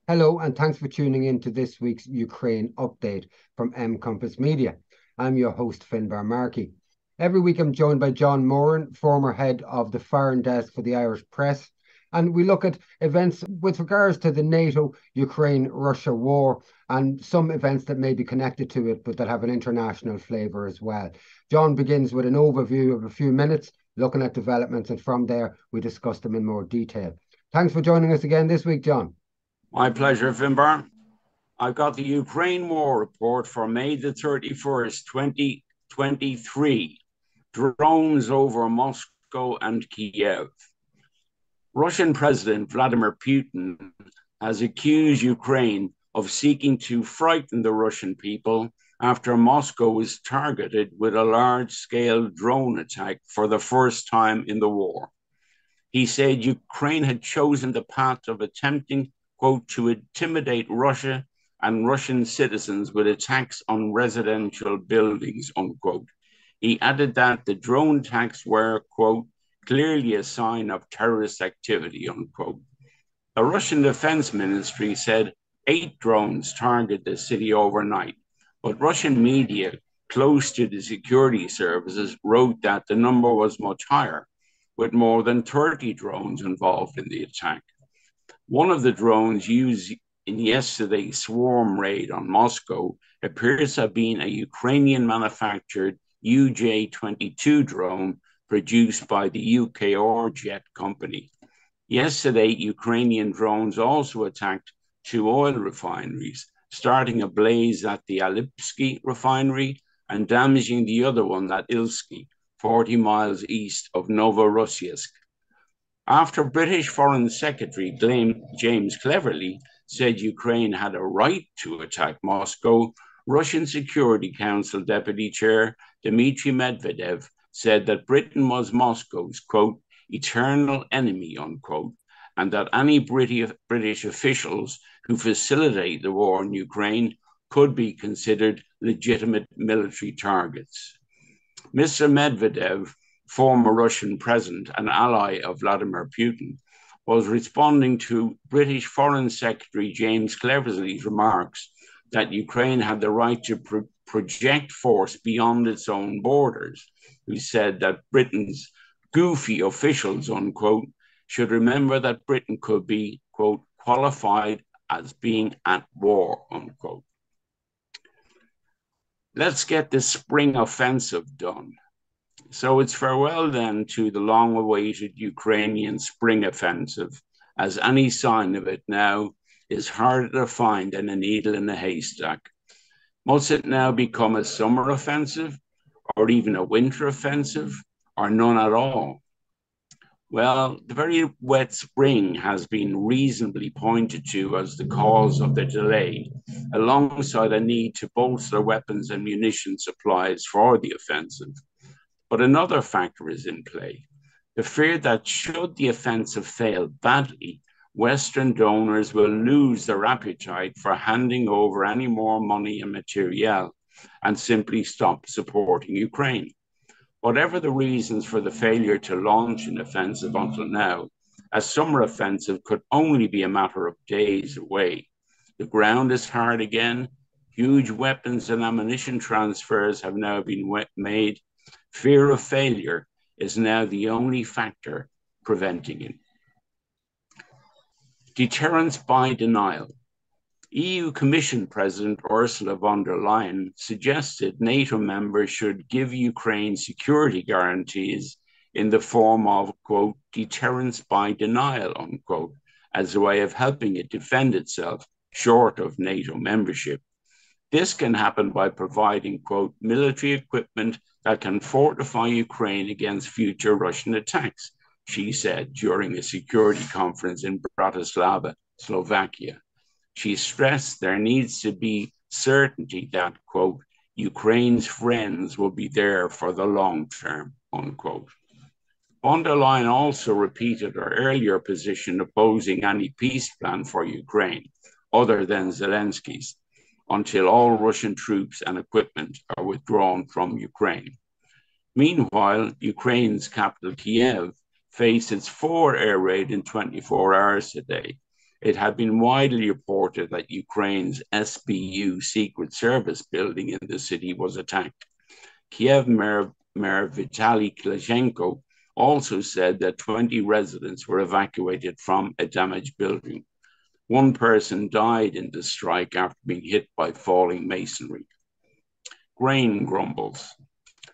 Hello, and thanks for tuning in to this week's Ukraine update from M Compass Media. I'm your host, Finbar Markey. Every week I'm joined by John Moran, former head of the foreign desk for the Irish Press, and we look at events with regards to the NATO Ukraine-Russia war and some events that may be connected to it, but that have an international flavour as well. John begins with an overview of a few minutes, looking at developments, and from there we discuss them in more detail. Thanks for joining us again this week, John. My pleasure, Finbar. I've got the Ukraine war report for May the 31st, 2023. Drones over Moscow and Kiev. Russian President Vladimir Putin has accused Ukraine of seeking to frighten the Russian people after Moscow was targeted with a large-scale drone attack for the first time in the war. He said Ukraine had chosen the path of attempting, quote, to intimidate Russia and Russian citizens with attacks on residential buildings, unquote. He added that the drone attacks were, quote, clearly a sign of terrorist activity, unquote. The Russian Defense Ministry said 8 drones targeted the city overnight, but Russian media close to the security services wrote that the number was much higher, with more than 30 drones involved in the attack. One of the drones used in yesterday's swarm raid on Moscow appears to have been a Ukrainian-manufactured UJ-22 drone produced by the UKR jet company. Yesterday, Ukrainian drones also attacked 2 oil refineries, starting a blaze at the Alipsky refinery and damaging the other one at Ilsky, 40 miles east of Novorossiysk. After British Foreign Secretary James Cleverly said Ukraine had a right to attack Moscow, Russian Security Council Deputy Chair Dmitry Medvedev said that Britain was Moscow's, quote, eternal enemy, unquote, and that any British officials who facilitate the war in Ukraine could be considered legitimate military targets. Mr. Medvedev, former Russian president and ally of Vladimir Putin, was responding to British Foreign Secretary James Cleverly's remarks that Ukraine had the right to project force beyond its own borders, who said that Britain's goofy officials, unquote, should remember that Britain could be, quote, qualified as being at war, unquote. Let's get the spring offensive done. So it's farewell then to the long-awaited Ukrainian spring offensive, as any sign of it now is harder to find than a needle in a haystack. Must it now become a summer offensive, or even a winter offensive, or none at all? Well, the very wet spring has been reasonably pointed to as the cause of the delay, alongside a need to bolster weapons and munition supplies for the offensive. But another factor is in play, the fear that should the offensive fail badly, Western donors will lose their appetite for handing over any more money and materiel and simply stop supporting Ukraine. Whatever the reasons for the failure to launch an offensive until now, a summer offensive could only be a matter of days away. The ground is hard again, huge weapons and ammunition transfers have now been made. Fear of failure is now the only factor preventing it. Deterrence by denial. EU Commission President Ursula von der Leyen suggested NATO members should give Ukraine security guarantees in the form of, quote, deterrence by denial, unquote, as a way of helping it defend itself short of NATO membership. This can happen by providing, quote, military equipment that can fortify Ukraine against future Russian attacks, she said during a security conference in Bratislava, Slovakia. She stressed there needs to be certainty that, quote, Ukraine's friends will be there for the long term, unquote. Von der Leyen also repeated her earlier position opposing any peace plan for Ukraine, other than Zelensky's, until all Russian troops and equipment are withdrawn from Ukraine. Meanwhile, Ukraine's capital, Kiev, faced its 4th air raid in 24 hours today, It had been widely reported that Ukraine's SBU Secret Service building in the city was attacked. Kiev Mayor Vitaly Klitschko also said that 20 residents were evacuated from a damaged building. One person died in the strike after being hit by falling masonry. Grain grumbles.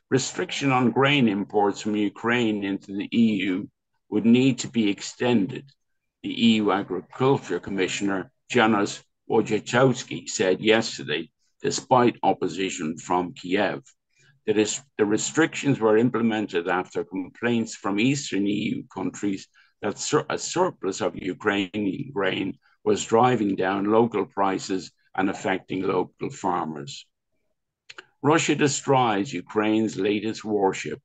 Restriction on grain imports from Ukraine into the EU would need to be extended, the EU Agriculture Commissioner Janusz Wojciechowski said yesterday, despite opposition from Kiev. The restrictions were implemented after complaints from Eastern EU countries that a surplus of Ukrainian grain was driving down local prices and affecting local farmers. Russia destroys Ukraine's latest warship.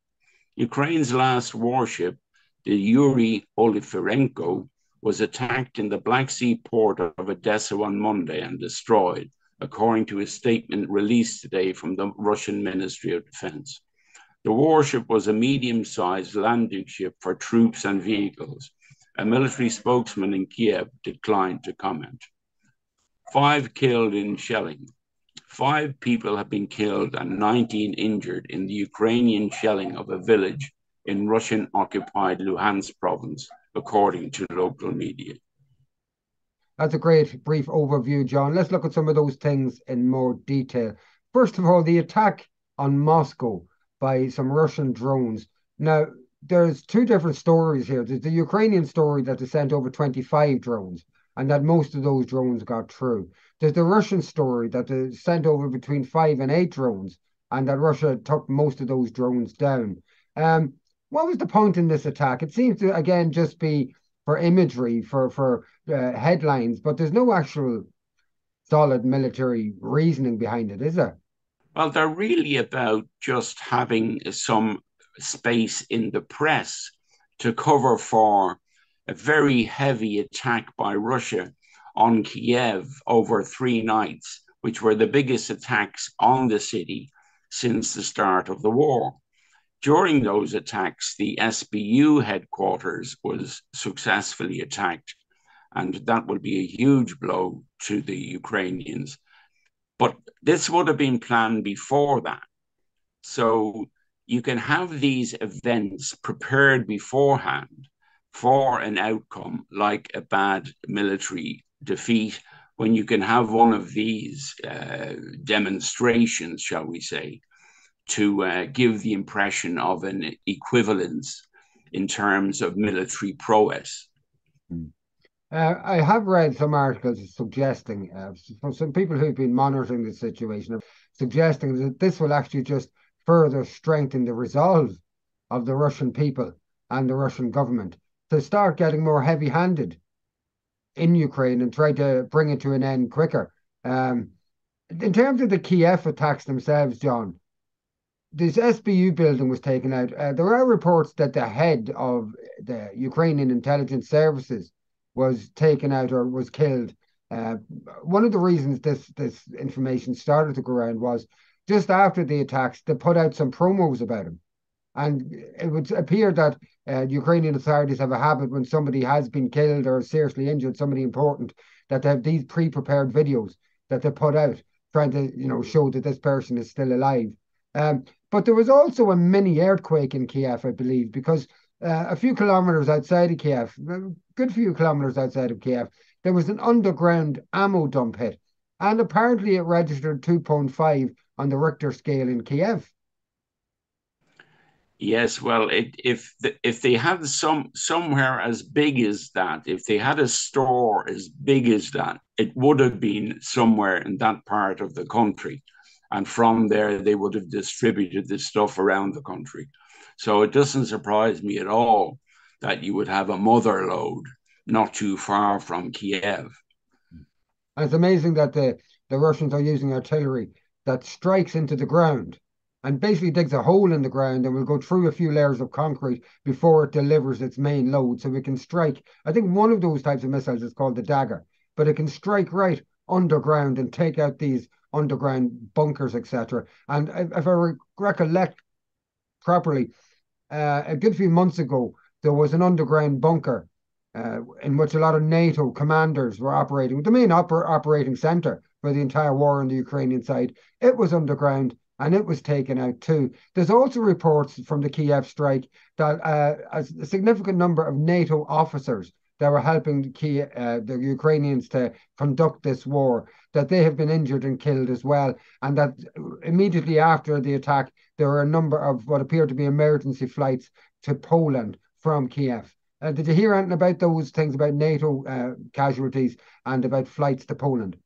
Ukraine's last warship, the Yuri Oliferenko, was attacked in the Black Sea port of Odessa on Monday and destroyed, according to a statement released today from the Russian Ministry of Defense. The warship was a medium-sized landing ship for troops and vehicles. A military spokesman in Kiev declined to comment. 5 killed in shelling. 5 people have been killed and 19 injured in the Ukrainian shelling of a village in Russian-occupied Luhansk province, according to local media. That's a great brief overview, John. Let's look at some of those things in more detail. First of all, the attack on Moscow by some Russian drones. Now, there's 2 different stories here. There's the Ukrainian story that they sent over 25 drones and that most of those drones got through. There's the Russian story that they sent over between 5 and 8 drones and that Russia took most of those drones down. What was the point in this attack? It seems to, again, just be for imagery, for headlines, but there's no actual solid military reasoning behind it, is there? Well, they're really about just having some space in the press to cover for a very heavy attack by Russia on Kiev over 3 nights, which were the biggest attacks on the city since the start of the war. During those attacks, the SBU headquarters was successfully attacked, and that would be a huge blow to the Ukrainians. But this would have been planned before that. So you can have these events prepared beforehand for an outcome like a bad military defeat, when you can have one of these demonstrations, shall we say, to give the impression of an equivalence in terms of military prowess. I have read some articles suggesting, from some people who've been monitoring the situation, suggesting that this will actually just further strengthen the resolve of the Russian people and the Russian government to start getting more heavy-handed in Ukraine and try to bring it to an end quicker. In terms of the Kiev attacks themselves, John, this SBU building was taken out. There are reports that the head of the Ukrainian intelligence services was taken out or was killed. One of the reasons this information started to go around was just after the attacks, they put out some promos about him. And it would appear that Ukrainian authorities have a habit when somebody has been killed or seriously injured, somebody important, that they have these pre-prepared videos that they put out trying to, show that this person is still alive. But there was also a mini earthquake in Kiev, I believe, because a few kilometers outside of Kiev, a good few kilometers outside of Kiev, there was an underground ammo dump hit. And apparently it registered 2.5 on the Richter scale in Kiev. Yes, well, if they had somewhere as big as that, if they had a store as big as that, it would have been somewhere in that part of the country. And from there, they would have distributed this stuff around the country. So it doesn't surprise me at all that you would have a Motherlode not too far from Kiev. And it's amazing that the Russians are using artillery that strikes into the ground and basically digs a hole in the ground and will go through a few layers of concrete before it delivers its main load. So it can strike. I think one of those types of missiles is called the Dagger, but it can strike right underground and take out these underground bunkers, etc. And if I recollect properly, a good few months ago, there was an underground bunker in which a lot of NATO commanders were operating, the main operating center for the entire war on the Ukrainian side. It was underground and it was taken out too. There's also reports from the Kiev strike that a significant number of NATO officers that were helping the Ukrainians to conduct this war, that they have been injured and killed as well, and that immediately after the attack, there were a number of what appeared to be emergency flights to Poland from Kiev. Did you hear anything about those things about NATO casualties and about flights to Poland?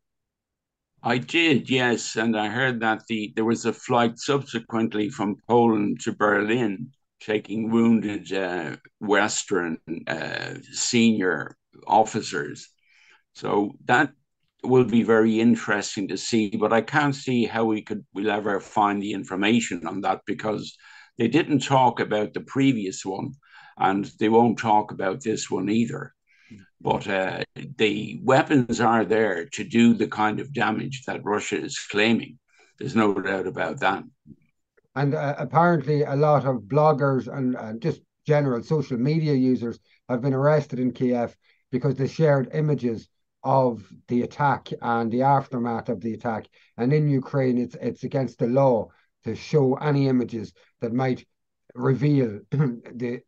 I did, yes, and I heard that there was a flight subsequently from Poland to Berlin taking wounded Western senior officers. So that will be very interesting to see, but I can't see how we'll ever find the information on that, because they didn't talk about the previous one and they won't talk about this one either. But the weapons are there to do the kind of damage that Russia is claiming. There's no doubt about that. And apparently a lot of bloggers and just general social media users have been arrested in Kiev because they shared images of the attack and the aftermath of the attack. And in Ukraine, it's against the law to show any images that might reveal the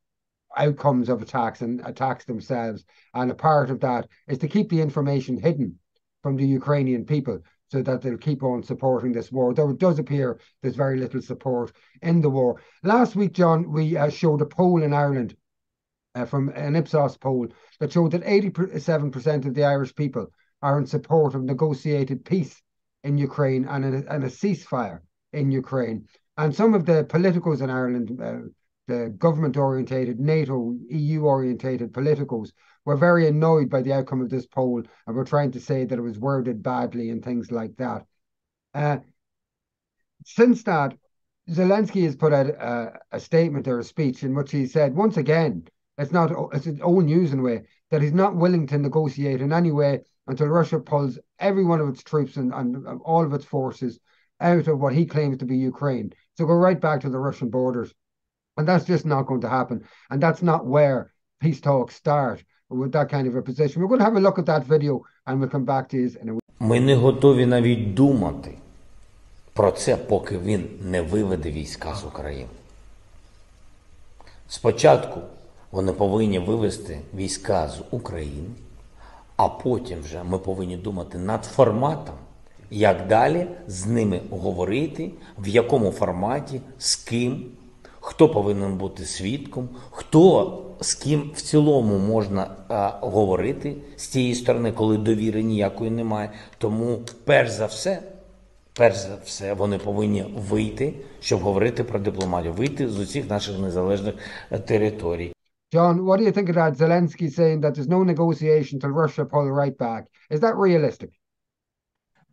outcomes of attacks and attacks themselves. And a part of that is to keep the information hidden from the Ukrainian people so that they'll keep on supporting this war. Though it does appear there's very little support in the war. Last week, John, we showed a poll in Ireland from an Ipsos poll that showed that 87% of the Irish people are in support of negotiated peace in Ukraine and a ceasefire in Ukraine. And some of the politicos in Ireland, the government-orientated, NATO, EU-orientated politicos, were very annoyed by the outcome of this poll and were trying to say that it was worded badly and things like that. Since that, Zelensky has put out a statement or a speech in which he said, once again, it's his own news in a way, that he's not willing to negotiate in any way until Russia pulls every one of its troops and all of its forces out of what he claims to be Ukraine. So go right back to the Russian borders. And that's just not going to happen. And that's not where peace talks start with that kind of a position. We're going to have a look at that video and we'll come back to you in a week. Ми не готові навіть думати про це, поки він не виведе війська з України. Спочатку вони повинні вивести війська з України, а потім вже ми повинні думати над форматом, як далі з ними говорити, в якому форматі, з ким, хто повинен бути свідком, хто з ким в цілому можна говорити з тієї сторони, коли довіри ніякої немає. Тому перш за все, вони повинні вийти, щоб говорити про дипломатію, вийти з усіх наших незалежних територій. John, what do you think of that? Zelensky saying that there's no negotiation till Russia pull right back. Is that realistic?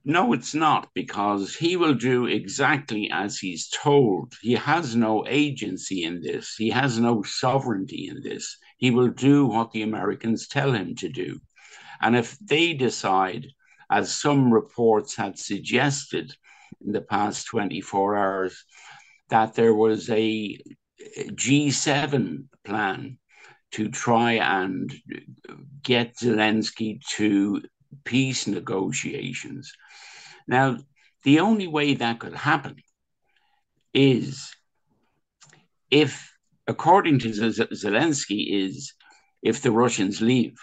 No, it's not, because he will do exactly as he's told. He has no agency in this. He has no sovereignty in this. He will do what the Americans tell him to do. And if they decide, as some reports had suggested in the past 24 hours, that there was a G7 plan to try and get Zelensky to peace negotiations. Now, the only way that could happen is if, according to Zelensky, is if the Russians leave,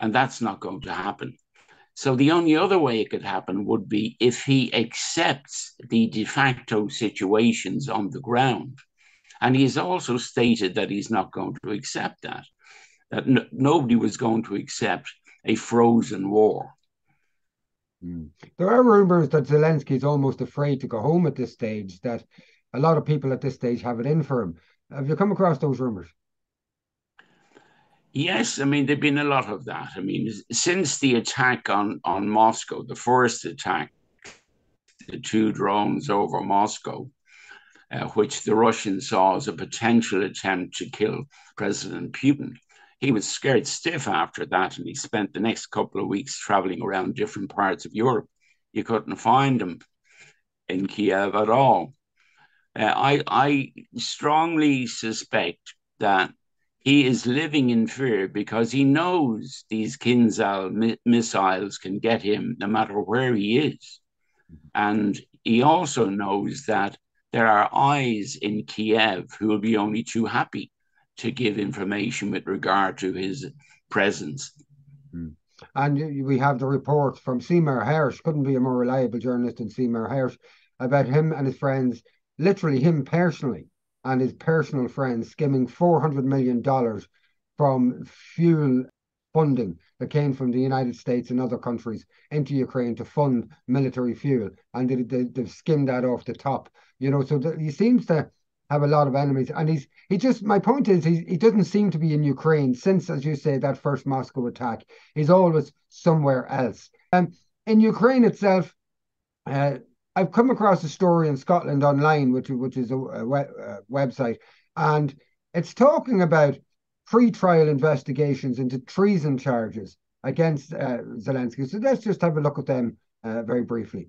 and that's not going to happen. So the only other way it could happen would be if he accepts the de facto situations on the ground. And he has also stated that he's not going to accept that nobody was going to accept a frozen war. There are rumors that Zelensky is almost afraid to go home at this stage, that a lot of people at this stage have it in for him. Have you come across those rumors? Yes, I mean, there've been a lot of that. I mean, since the attack on Moscow, the first attack, the 2 drones over Moscow, which the Russians saw as a potential attempt to kill President Putin, he was scared stiff after that, and he spent the next couple of weeks traveling around different parts of Europe. You couldn't find him in Kiev at all. I strongly suspect that he is living in fear because he knows these Kinzhal missiles can get him no matter where he is. And he also knows that there are eyes in Kiev who will be only too happy to give information with regard to his presence. And we have the report from Seymour Hersh, couldn't be a more reliable journalist than Seymour Hersh, about him and his friends, literally him personally and his personal friends, skimming $400 million from fuel funding that came from the United States and other countries into Ukraine to fund military fuel. And they've skimmed that off the top, so he seems to have a lot of enemies. And he just, my point is, he doesn't seem to be in Ukraine since, as you say, that first Moscow attack. He's always somewhere else. In Ukraine itself, I've come across a story in Scotland Online, which is a website, and it's talking about pre-trial investigations into treason charges against Zelensky. So let's just have a look at them very briefly.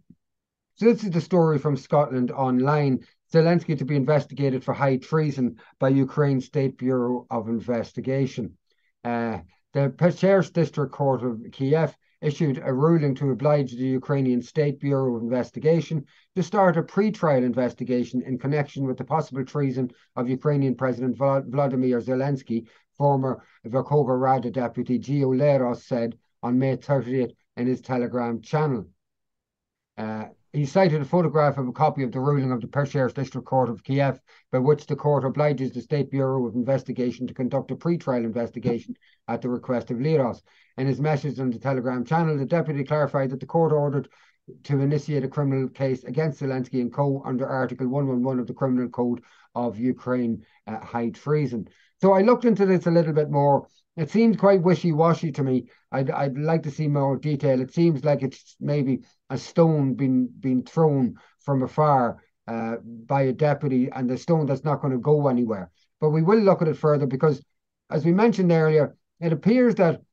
So this is the story from Scotland Online. Zelensky to be investigated for high treason by Ukraine State Bureau of Investigation. The Peshers District Court of Kiev issued a ruling to oblige the Ukrainian State Bureau of Investigation to start a pre-trial investigation in connection with the possible treason of Ukrainian President Vladimir Zelensky. Former Verkhovna Rada deputy Gio Leros said on May 30th in his Telegram channel. He cited a photograph of a copy of the ruling of the Peshers District Court of Kiev, by which the court obliges the State Bureau of Investigation to conduct a pre-trial investigation at the request of Leros. In his message on the Telegram channel, the deputy clarified that the court ordered to initiate a criminal case against Zelensky and co. under Article 111 of the Criminal Code of Ukraine, high treason. So I looked into this a little bit more. It seemed quite wishy-washy to me. I'd like to see more detail. It seems like it's maybe a stone being thrown from afar by a deputy, and the stone that's not going to go anywhere. But we will look at it further because, as we mentioned earlier, it appears that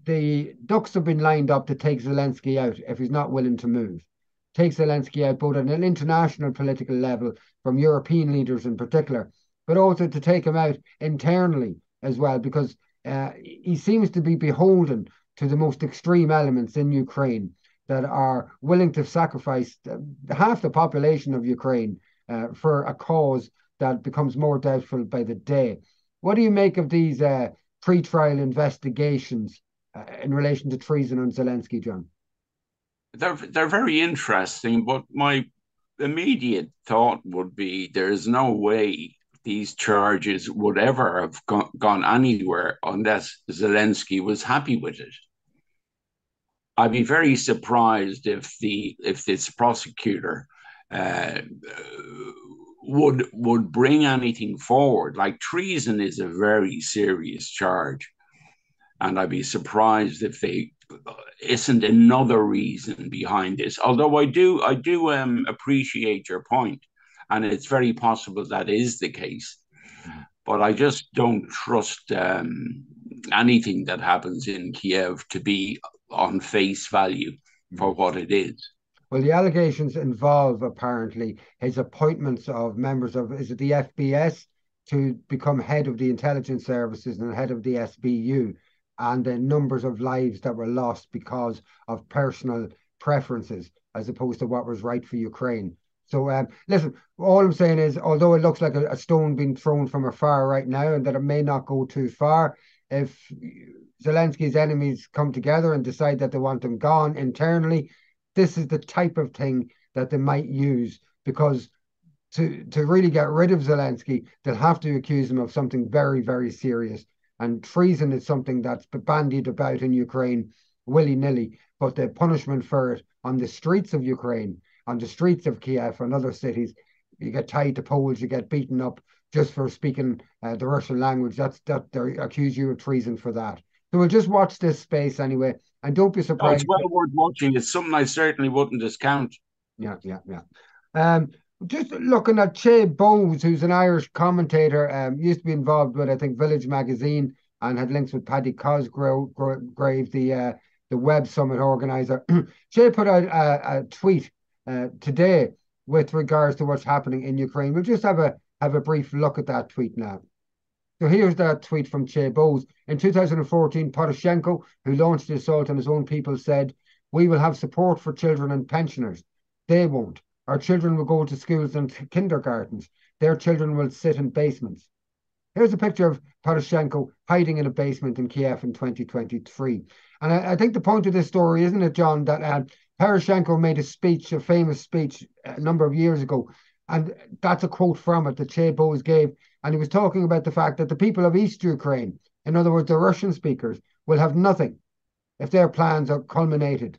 the ducks have been lined up to take Zelensky out if he's not willing to move. Take Zelensky out both at an international political level, from European leaders in particular, but also to take him out internally as well, because he seems to be beholden to the most extreme elements in Ukraine that are willing to sacrifice half the population of Ukraine for a cause that becomes more doubtful by the day. What do you make of these pre-trial investigations in relation to treason on Zelensky, John? They're very interesting, but my immediate thought would be there's no way these charges would ever have gone anywhere unless Zelensky was happy with it. I'd be very surprised if this prosecutor would bring anything forward. Like, treason is a very serious charge, and I'd be surprised if they isn't another reason behind this. Although I do appreciate your point, and it's very possible that is the case. But I just don't trust anything that happens in Kiev to be on face value for what it is. Well, the allegations involve apparently his appointments of members of, is it the FBS, to become head of the intelligence services and head of the SBU, and the numbers of lives that were lost because of personal preferences as opposed to what was right for Ukraine. So listen, all I'm saying is, although it looks like a stone being thrown from afar right now and that it may not go too far, if Zelensky's enemies come together and decide that they want him gone internally, this is the type of thing that they might use, because to really get rid of Zelensky, they'll have to accuse him of something very, very serious. And treason is something that's bandied about in Ukraine willy-nilly, but the punishment for it on the streets of Ukraine, on the streets of Kiev and other cities, you get tied to poles, you get beaten up just for speaking the Russian language. That they accuse you of treason for that. So we'll just watch this space anyway, and don't be surprised. It's well worth watching. It's something I certainly wouldn't discount. Yeah. Just looking at Che Bowes, who's an Irish commentator, used to be involved with, I think, Village magazine, and had links with Paddy Cosgrave, the Web Summit organizer. Che put out a tweet today with regards to what's happening in Ukraine. We'll just have a brief look at that tweet now. So here's that tweet from Che Bose. In 2014, Poroshenko, who launched the assault on his own people, said, "We will have support for children and pensioners. They won't. Our children will go to schools and kindergartens. Their children will sit in basements." Here's a picture of Poroshenko hiding in a basement in Kiev in 2023. And I think the point of this story, isn't it, John, that Poroshenko made a famous speech a number of years ago. And that's a quote from it that Che Bose gave. And he was talking about the fact that the people of East Ukraine, in other words, the Russian speakers, will have nothing if their plans are culminated.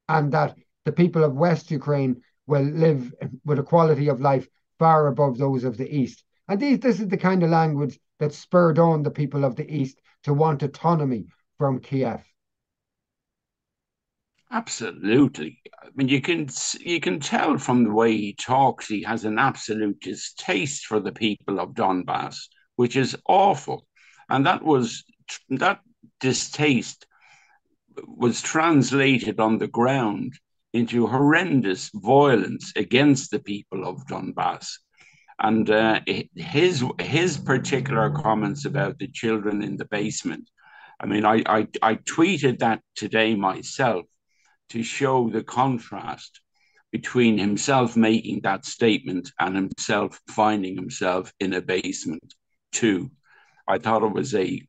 And that the people of West Ukraine will live with a quality of life far above those of the East. And this is the kind of language that spurred on the people of the East to want autonomy from Kiev. Absolutely. I mean, you can tell from the way he talks, he has an absolute distaste for the people of Donbass, which is awful. And that distaste was translated on the ground into horrendous violence against the people of Donbass. And his particular comments about the children in the basement, I mean, I tweeted that today myself to show the contrast between himself making that statement and himself finding himself in a basement too. I thought it was a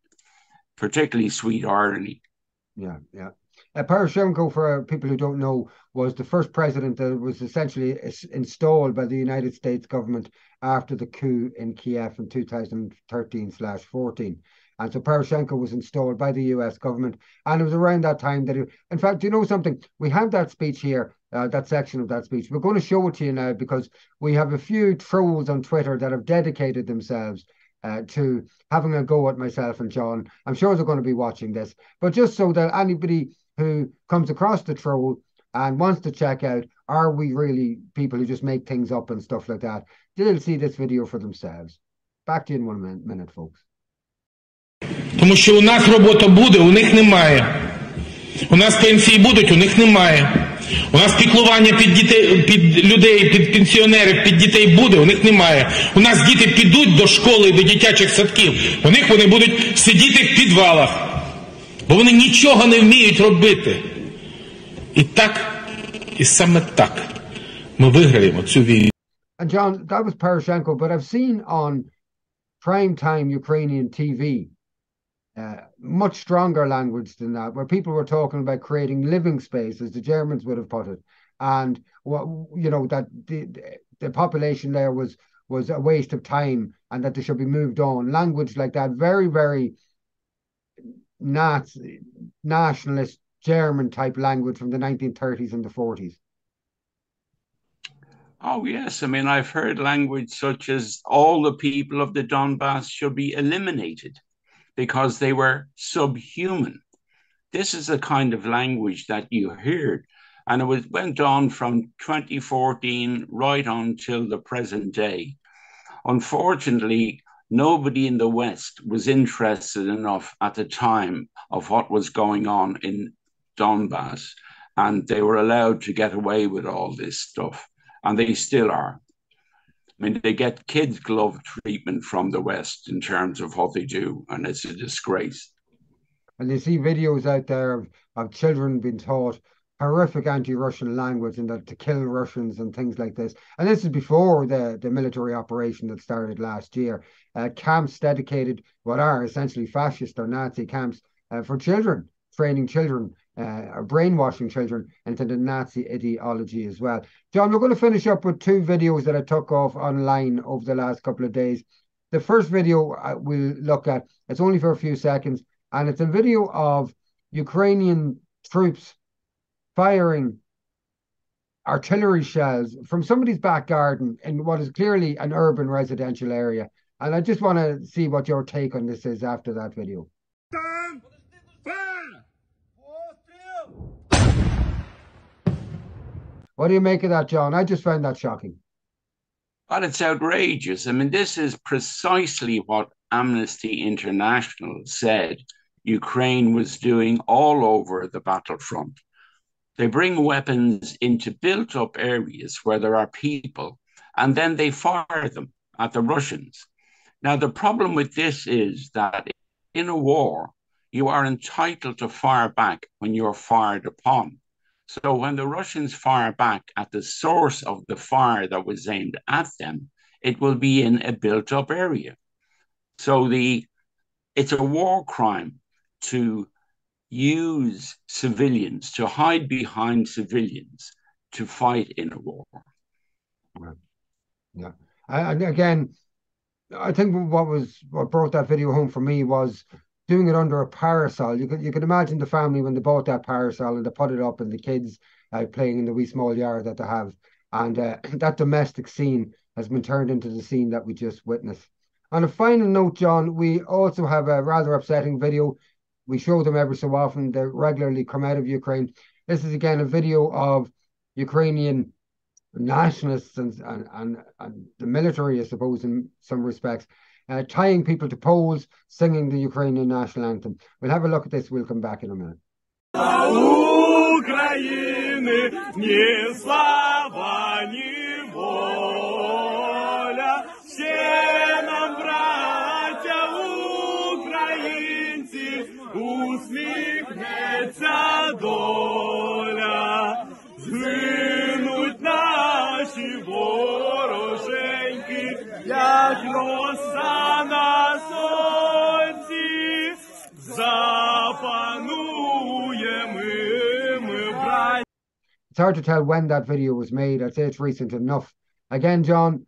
particularly sweet irony. Yeah. Poroshenko, for people who don't know, was the first president that was essentially installed by the United States government after the coup in Kiev in 2013/14. And so Poroshenko was installed by the US government. And it was around that time that, in fact, you know something? We have that speech here, that section of that speech. We're going to show it to you now because we have a few trolls on Twitter that have dedicated themselves to having a go at myself and John. I'm sure they're going to be watching this. But just so that anybody who comes across the troll and wants to check out, are we really people who just make things up and stuff like that, they'll see this video for themselves. Back to you in 1 minute, folks. Тому що у нас робота буде, у них немає. У нас пенсії будуть, у них немає. У нас піклування під дітей, під людей, під пенсіонерів, під дітей буде, у них немає. У нас діти підуть до школи, до дитячих садків. У них вони будуть сидіти в підвалах. Бо вони нічого не вміють робити. І так, і саме так ми виграємо цю війну. And John, that was Poroshenko, but I've seen on primetime Ukrainian TV much stronger language than that, where people were talking about creating living space, as the Germans would have put it, and that the population there was a waste of time and that they should be moved on. Language like that, very, very nationalist German type language from the 1930s and the 40s. Oh, yes. I mean, I've heard language such as all the people of the Donbass should be eliminated because they were subhuman. This is the kind of language that you heard. And it went on from 2014 right on till the present day. Unfortunately, nobody in the West was interested enough at the time of what was going on in Donbass. And they were allowed to get away with all this stuff. And they still are. I mean, they get kids' glove treatment from the West in terms of what they do, and it's a disgrace. And you see videos out there of children being taught horrific anti-Russian language and that to kill Russians and things like this. And this is before the military operation that started last year. Camps dedicated, what are essentially fascist or Nazi camps for children, training children, or brainwashing children into the Nazi ideology as well. John, we're going to finish up with two videos that I took off online over the last couple of days. The first video we'll look at, it's only for a few seconds, and it's a video of Ukrainian troops firing artillery shells from somebody's back garden in what is clearly an urban residential area. And I just want to see what your take on this is after that video. What do you make of that, John? I just found that shocking. But it's outrageous. I mean, this is precisely what Amnesty International said Ukraine was doing all over the battlefront. They bring weapons into built-up areas where there are people, and then they fire them at the Russians. Now, the problem with this is that in a war, you are entitled to fire back when you're fired upon. So when the Russians fire back at the source of the fire that was aimed at them, it will be in a built-up area. So it's a war crime to use civilians, to hide behind civilians, to fight in a war. Yeah. And again, I think what brought that video home for me was doing it under a parasol. You could imagine the family when they bought that parasol and they put it up and the kids playing in the wee small yard that they have. And that domestic scene has been turned into the scene that we just witnessed. On a final note, John, we also have a rather upsetting video. We show them every so often. They regularly come out of Ukraine. This is again a video of Ukrainian nationalists and the military, I suppose, in some respects, tying people to poles, singing the Ukrainian national anthem. We'll have a look at this. We'll come back in a minute. України ні слава, ні воля, ще нам, браття українці, усміхнеться доля, згинуть наші вороженьки, як роса на сонці, запануємо ми, браття. It's hard to tell when that video was made. I'd say it's recent enough. Again, John,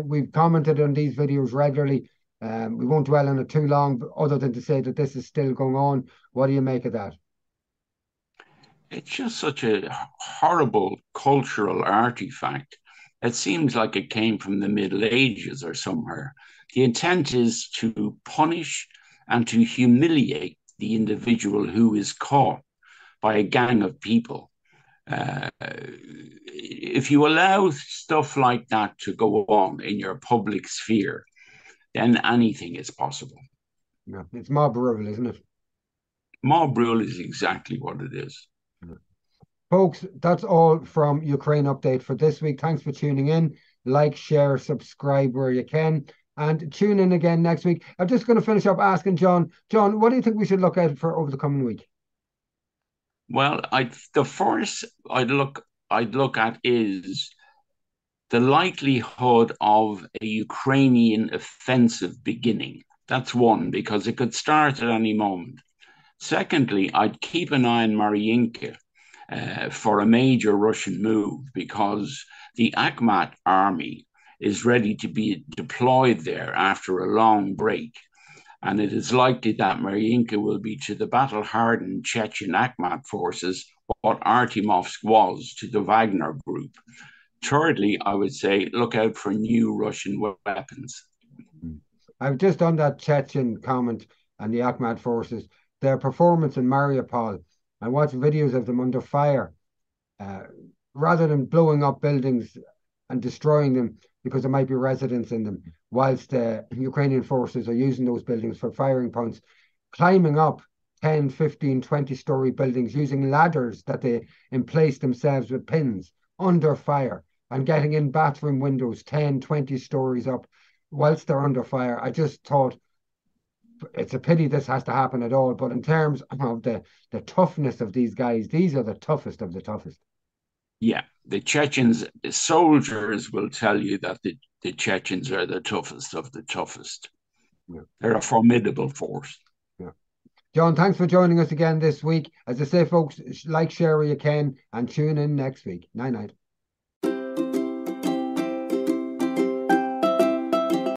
we've commented on these videos regularly. We won't dwell on it too long, other than to say that this is still going on. What do you make of that? It's just such a horrible cultural artifact. It seems like it came from the Middle Ages or somewhere. The intent is to punish and to humiliate the individual who is caught by a gang of people. If you allow stuff like that to go on in your public sphere, then anything is possible. Yeah, it's mob rule, isn't it? Mob rule is exactly what it is. Yeah. Folks, that's all from Ukraine Update for this week. Thanks for tuning in. Like, share, subscribe where you can, and tune in again next week. I'm just going to finish up asking John, what do you think we should look out for over the coming week? Well, the first I'd look at is the likelihood of a Ukrainian offensive beginning. That's one, because it could start at any moment. Secondly, I'd keep an eye on Mariinka for a major Russian move, because the Akhmat army is ready to be deployed there after a long break. And it is likely that Mariinka will be to the battle-hardened Chechen Akhmat forces what Artemovsk was to the Wagner group. Thirdly, I would say look out for new Russian weapons. I've just done that Chechen comment and the Akhmat forces. Their performance in Mariupol, I watched videos of them under fire. Rather than blowing up buildings and destroying them because there might be residents in them, whilst the Ukrainian forces are using those buildings for firing points, climbing up 10, 15, 20-story buildings using ladders that they emplace themselves with pins under fire and getting in bathroom windows 10, 20 stories up whilst they're under fire. I just thought it's a pity this has to happen at all. But in terms of the toughness of these guys, these are the toughest of the toughest. Yeah, the Chechens, the soldiers will tell you that the Chechens are the toughest of the toughest. Yeah. They're a formidable force. Yeah. John, thanks for joining us again this week. As I say, folks, like, share where you can, and tune in next week. Night-night.